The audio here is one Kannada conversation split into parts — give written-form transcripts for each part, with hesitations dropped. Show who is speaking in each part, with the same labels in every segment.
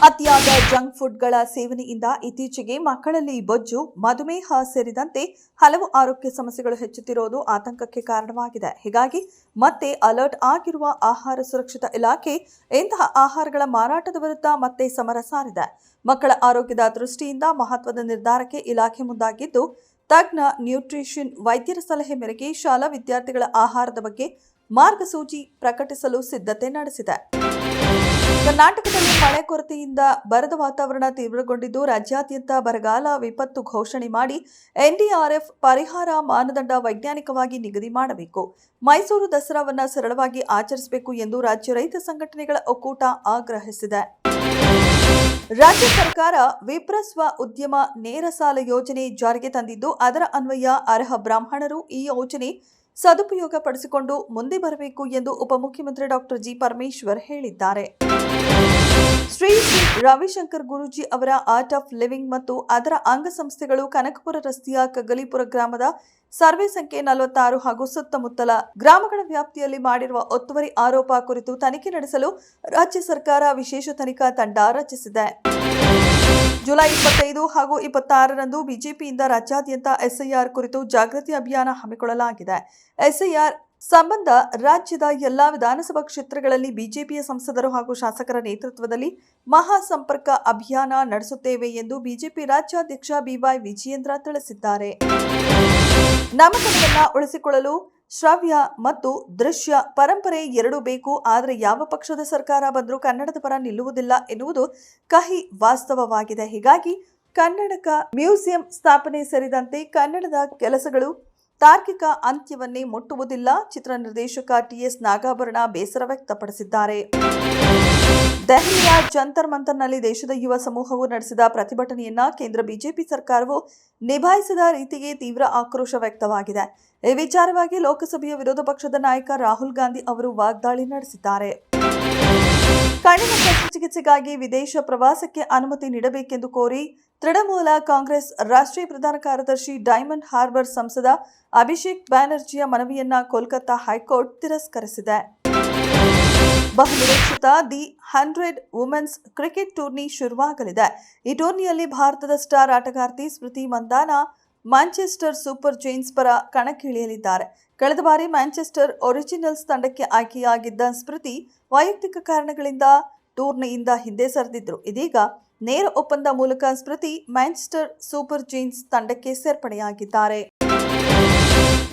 Speaker 1: ಅತಿಯಾದ ಜಂಕ್ ಫುಡ್ಗಳ ಸೇವನೆಯಿಂದ ಇತ್ತೀಚೆಗೆ ಮಕ್ಕಳಲ್ಲಿ ಬೊಜ್ಜು, ಮಧುಮೇಹ ಸೇರಿದಂತೆ ಹಲವು ಆರೋಗ್ಯ ಸಮಸ್ಯೆಗಳು ಹೆಚ್ಚುತ್ತಿರುವುದು ಆತಂಕಕ್ಕೆ ಕಾರಣವಾಗಿದೆ. ಹೀಗಾಗಿ ಮತ್ತೆ ಅಲರ್ಟ್ ಆಗಿರುವ ಆಹಾರ ಸುರಕ್ಷತಾ ಇಲಾಖೆ ಇಂತಹ ಆಹಾರಗಳ ಮಾರಾಟದ ವಿರುದ್ಧ ಮತ್ತೆ ಸಮರ ಸಾರಿದೆ. ಮಕ್ಕಳ ಆರೋಗ್ಯದ ದೃಷ್ಟಿಯಿಂದ ಮಹತ್ವದ ನಿರ್ಧಾರಕ್ಕೆ ಇಲಾಖೆ ಮುಂದಾಗಿದ್ದು, ತಜ್ಞ ನ್ಯೂಟ್ರಿಷನ್ ವೈದ್ಯರ ಸಲಹೆ ಮೇರೆಗೆ ಶಾಲಾ ವಿದ್ಯಾರ್ಥಿಗಳ ಆಹಾರದ ಬಗ್ಗೆ ಮಾರ್ಗಸೂಚಿ ಪ್ರಕಟಿಸಲು ಸಿದ್ಧತೆ ನಡೆಸಿದೆ. ಕರ್ನಾಟಕದಲ್ಲಿ ಮಳೆ ಕೊರತೆಯಿಂದ ಬರದ ವಾತಾವರಣ ತೀವ್ರಗೊಂಡಿದ್ದು, ರಾಜ್ಯಾದ್ಯಂತ ಬರಗಾಲ ವಿಪತ್ತು ಘೋಷಣೆ ಮಾಡಿ ಎನ್ಡಿಆರ್ಎಫ್ ಪರಿಹಾರ ಮಾನದಂಡ ವೈಜ್ಞಾನಿಕವಾಗಿ ನಿಗದಿ ಮಾಡಬೇಕು. ಮೈಸೂರು ದಸರಾವನ್ನು ಸರಳವಾಗಿ ಆಚರಿಸಬೇಕು ಎಂದು ರಾಜ್ಯ ರೈತ ಸಂಘಟನೆಗಳ ಒಕ್ಕೂಟ ಆಗ್ರಹಿಸಿದೆ. ರಾಜ್ಯ ಸರ್ಕಾರ ವಿಪ್ರಸ್ವ ಉದ್ಯಮ ನೇರ ಸಾಲ ಯೋಜನೆ ಜಾರಿಗೆ ತಂದಿದ್ದು, ಅದರ ಅನ್ವಯ ಅರ್ಹ ಬ್ರಾಹ್ಮಣರು ಈ ಯೋಜನೆ ಸದುಪಯೋಗ ಪಡಿಸಿಕೊಂಡು ಮುಂದೆ ಬರಬೇಕು ಎಂದು ಉಪಮುಖ್ಯಮಂತ್ರಿ ಡಾಕ್ಟರ್ ಜಿ. ಪರಮೇಶ್ವರ್ ಹೇಳಿದ್ದಾರೆ. ಶ್ರೀ ರವಿಶಂಕರ್ ಗುರೂಜಿ ಅವರ ಆರ್ಟ್ ಆಫ್ ಲಿವಿಂಗ್ ಮತ್ತು ಅದರ ಅಂಗಸಂಸ್ಥೆಗಳು ಕನಕಪುರ ರಸ್ತೆಯ ಕಗ್ಗಲೀಪುರ ಗ್ರಾಮದ ಸರ್ವೆ ಸಂಖ್ಯೆ 46 ಹಾಗೂ ಸುತ್ತಮುತ್ತಲ ಗ್ರಾಮಗಳ ವ್ಯಾಪ್ತಿಯಲ್ಲಿ ಮಾಡಿರುವ ಒತ್ತುವರಿ ಆರೋಪ ಕುರಿತು ತನಿಖೆ ನಡೆಸಲು ರಾಜ್ಯ ಸರ್ಕಾರ ವಿಶೇಷ ತನಿಖಾ ತಂಡ ರಚಿಸಿದೆ. ಜುಲೈ 25 ಹಾಗೂ 26ರಂದು ಬಿಜೆಪಿಯಿಂದ ರಾಜ್ಯಾದ್ಯಂತ ಎಸ್ಐಆರ್ ಕುರಿತು ಜಾಗೃತಿ ಅಭಿಯಾನ ಹಮ್ಮಿಕೊಳ್ಳಲಾಗಿದೆ. ಎಸ್ಐಆರ್ ಸಂಬಂಧ ರಾಜ್ಯದ ಎಲ್ಲಾ ವಿಧಾನಸಭಾ ಕ್ಷೇತ್ರಗಳಲ್ಲಿ ಬಿಜೆಪಿಯ ಸಂಸದರು ಹಾಗೂ ಶಾಸಕರ ನೇತೃತ್ವದಲ್ಲಿ ಮಹಾ ಸಂಪರ್ಕ ಅಭಿಯಾನ ನಡೆಸುತ್ತೇವೆ ಎಂದು ಬಿಜೆಪಿ ರಾಜ್ಯಾಧ್ಯಕ್ಷ ಬಿವೈ ವಿಜಯೇಂದ್ರ ತಿಳಿಸಿದ್ದಾರೆ. ನಮ್ಮ ಕನ್ನಡವನ್ನು ಉಳಿಸಿಕೊಳ್ಳಲು ಶ್ರವ್ಯ ಮತ್ತು ದೃಶ್ಯ ಪರಂಪರೆ ಎರಡೂ ಬೇಕು. ಆದರೆ ಯಾವ ಪಕ್ಷದ ಸರ್ಕಾರ ಬಂದರೂ ಕನ್ನಡದ ಪರ ನಿಲ್ಲುವುದಿಲ್ಲ ಎನ್ನುವುದು ಕಹಿ ವಾಸ್ತವವಾಗಿದೆ. ಹೀಗಾಗಿ ಕನ್ನಡಕ ಮ್ಯೂಸಿಯಂ ಸ್ಥಾಪನೆ ಸೇರಿದಂತೆ ಕನ್ನಡದ ಕೆಲಸಗಳು ತಾರ್ಕಿಕ ಅಂತ್ಯವನ್ನೇ ಮುಟ್ಟುವುದಿಲ್ಲ. ಚಿತ್ರ ನಿರ್ದೇಶಕ ಟಿಎಸ್ ನಾಗಾಭರಣ ಬೇಸರ ವ್ಯಕ್ತಪಡಿಸಿದ್ದಾರೆ. ದೆಹಲಿಯ ಜಂತರ್ ಮಂತರ್ನಲ್ಲಿ ದೇಶದ ಯುವ ಸಮೂಹವು ನಡೆಸಿದ ಪ್ರತಿಭಟನೆಯನ್ನ ಕೇಂದ್ರ ಬಿಜೆಪಿ ಸರ್ಕಾರವು ನಿಭಾಯಿಸಿದ ರೀತಿಗೆ ತೀವ್ರ ಆಕ್ರೋಶ ವ್ಯಕ್ತವಾಗಿದೆ. ಈ ವಿಚಾರವಾಗಿ ಲೋಕಸಭೆಯ ವಿರೋಧ ಪಕ್ಷದ ನಾಯಕ ರಾಹುಲ್ ಗಾಂಧಿ ಅವರು ವಾಗ್ದಾಳಿ ನಡೆಸಿದ್ದಾರೆ. ಕಣ್ಣಿನ ಶಸ್ತ್ರಚಿಕಿತ್ಸೆಗಾಗಿ ವಿದೇಶ ಪ್ರವಾಸಕ್ಕೆ ಅನುಮತಿ ನೀಡಬೇಕೆಂದು ಕೋರಿ ತೃಣಮೂಲ ಕಾಂಗ್ರೆಸ್ ರಾಷ್ಟ್ರೀಯ ಪ್ರಧಾನ ಕಾರ್ಯದರ್ಶಿ ಡೈಮಂಡ್ ಹಾರ್ಬರ್ ಸಂಸದ ಅಭಿಷೇಕ್ ಬ್ಯಾನರ್ಜಿಯ ಮನವಿಯನ್ನ ಕೋಲ್ಕತ್ತಾ ಹೈಕೋರ್ಟ್ ತಿರಸ್ಕರಿಸಿದೆ. ಬಹುನಿರೀಕ್ಷಿತ ದಿ 100 ವುಮೆನ್ಸ್ ಕ್ರಿಕೆಟ್ ಟೂರ್ನಿ ಶುರುವಾಗಲಿದೆ. ಈ ಟೂರ್ನಿಯಲ್ಲಿ ಭಾರತದ ಸ್ಟಾರ್ ಆಟಗಾರ್ತಿ ಸ್ಮೃತಿ ಮಂದಾನ ಮ್ಯಾಂಚೆಸ್ಟರ್ ಸೂಪರ್ ಜೈಂಟ್ಸ್ ಪರ ಕಣಕ್ಕಿಳಿಯಲಿದ್ದಾರೆ. ಕಳೆದ ಬಾರಿ ಮ್ಯಾಂಚೆಸ್ಟರ್ ಒರಿಜಿನಲ್ಸ್ ತಂಡಕ್ಕೆ ಆಯ್ಕೆಯಾಗಿದ್ದ ಸ್ಮೃತಿ ವೈಯಕ್ತಿಕ ಕಾರಣಗಳಿಂದ ಟೂರ್ನಿಯಿಂದ ಹಿಂದೆ ಸರಿದಿದ್ರು. ಇದೀಗ ನೇರ ಒಪ್ಪಂದ ಮೂಲಕ ಸ್ಮೃತಿ ಮ್ಯಾಂಚೆಸ್ಟರ್ ಸೂಪರ್ ಜೈಂಟ್ಸ್ ತಂಡಕ್ಕೆ ಸೇರ್ಪಡೆಯಾಗಿದ್ದಾರೆ.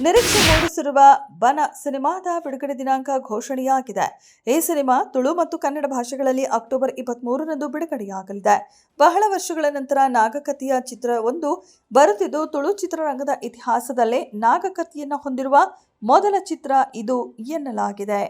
Speaker 1: ನಿರೀಕ್ಷೆ ಮೂಡಿಸಿರುವ ಬನ ಸಿನಿಮಾದ ಬಿಡುಗಡೆ ದಿನಾಂಕ ಘೋಷಣೆಯಾಗಿದೆ. ಈ ಸಿನಿಮಾ ತುಳು ಮತ್ತು ಕನ್ನಡ ಭಾಷೆಗಳಲ್ಲಿ ಅಕ್ಟೋಬರ್ 23ರಂದು ಬಿಡುಗಡೆಯಾಗಲಿದೆ. ಬಹಳ ವರ್ಷಗಳ ನಂತರ ನಾಗಕಥೆಯ ಚಿತ್ರವೊಂದು ಬರುತ್ತಿದ್ದು, ತುಳು ಚಿತ್ರರಂಗದ ಇತಿಹಾಸದಲ್ಲೇ ನಾಗಕಥೆಯನ್ನು ಹೊಂದಿರುವ ಮೊದಲ ಚಿತ್ರ ಇದು ಎನ್ನಲಾಗಿದೆ.